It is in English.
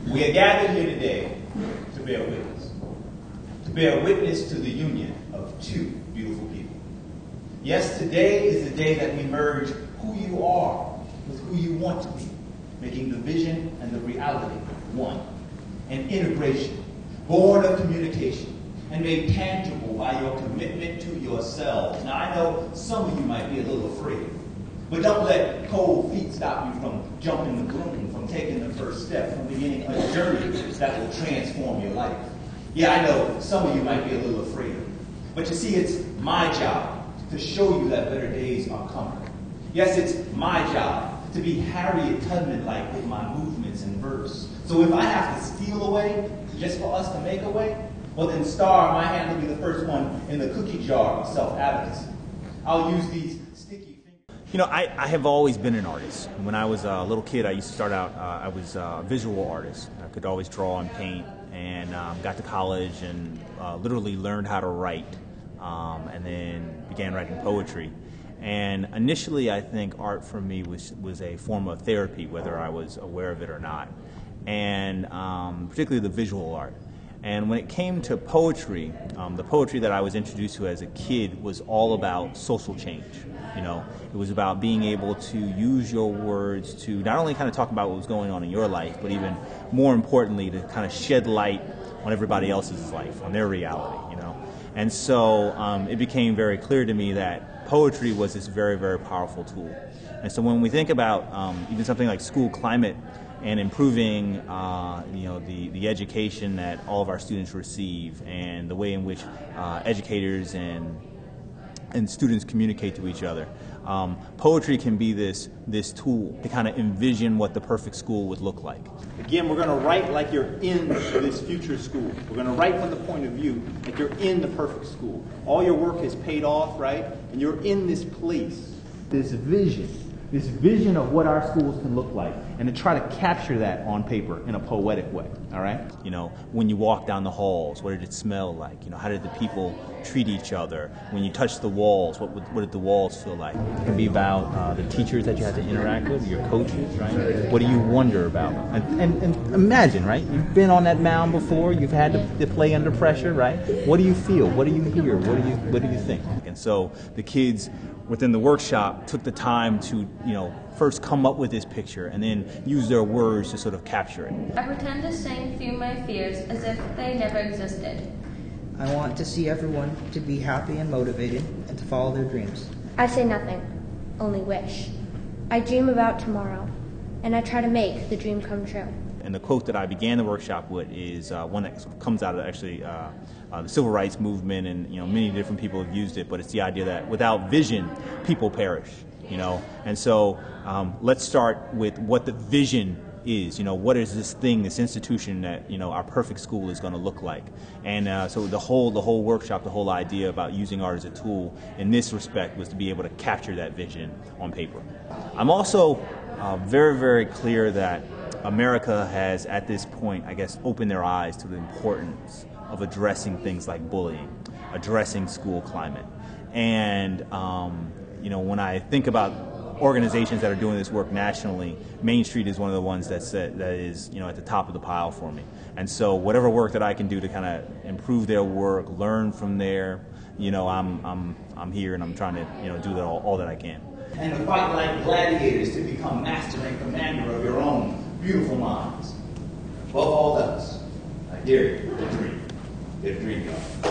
We are gathered here today to bear witness. To bear witness to the union of two beautiful people. Yes, today is the day that we merge who you are with who you want to be, making the vision and the reality one. An integration, born of communication, and made tangible by your commitment to yourselves. Now, I know some of you might be a little afraid, but don't let cold feet stop you from jumping the broom, from taking the first step, from beginning a journey that will transform your life. Yeah, I know some of you might be a little afraid, but you see, it's my job to show you that better days are coming. Yes, it's my job to be Harriet Tubman-like with my movements and verse. So if I have to steal away just for us to make a way, well then Star, my hand will be the first one in the cookie jar of self-advocacy. I'll use these sticky fingers. You know, I have always been an artist. When I was a little kid, I used to start out, I was a visual artist. I could always draw and paint, and got to college and literally learned how to write, and then began writing poetry. And initially, I think art for me was a form of therapy, whether I was aware of it or not, and particularly the visual art. And when it came to poetry, the poetry that I was introduced to as a kid was all about social change. You know, it was about being able to use your words to not only kind of talk about what was going on in your life, but even more importantly, to kind of shed light on everybody else's life, on their reality, you know. And so it became very clear to me that poetry was this very, very powerful tool. And so when we think about even something like school climate and improving the education that all of our students receive, and the way in which educators and students communicate to each other, poetry can be this tool to kind of envision what the perfect school would look like. Again, we're going to write like you're in this future school. We're going to write from the point of view like you're in the perfect school. All your work has paid off, right? And you're in this place. This vision of what our schools can look like, and to try to capture that on paper in a poetic way, all right? You know, when you walk down the halls, what did it smell like? You know, how did the people treat each other? When you touched the walls, what did the walls feel like? It can be about the teachers that you had to interact with, your coaches, right? What do you wonder about? And imagine, right? You've been on that mound before. You've had to play under pressure, right? What do you feel? What do you hear? What do you think? And so the kids within the workshop took the time to, first come up with this picture and then use their words to sort of capture it. I pretend to sing through my fears as if they never existed. I want to see everyone to be happy and motivated and to follow their dreams. I say nothing, only wish. I dream about tomorrow, and I try to make the dream come true. And the quote that I began the workshop with is one that comes out of actually the civil rights movement, and many different people have used it, but it's the idea that without vision, people perish. And so let's start with what the vision is. What is this thing, this institution that our perfect school is going to look like? And so the whole workshop, the whole idea about using art as a tool in this respect was to be able to capture that vision on paper. I'm also very, very clear that America has, at this point, I guess, opened their eyes to the importance of addressing things like bullying, addressing school climate. And, when I think about organizations that are doing this work nationally, Main Street is one of the ones that is, at the top of the pile for me. And so whatever work that I can do to kind of improve their work, learn from there, I'm here, and I'm trying to, do that all that I can. And to fight like gladiators to become master and commander of your own beautiful minds. Above all else, I dare you to dream. Get a dream, y'all.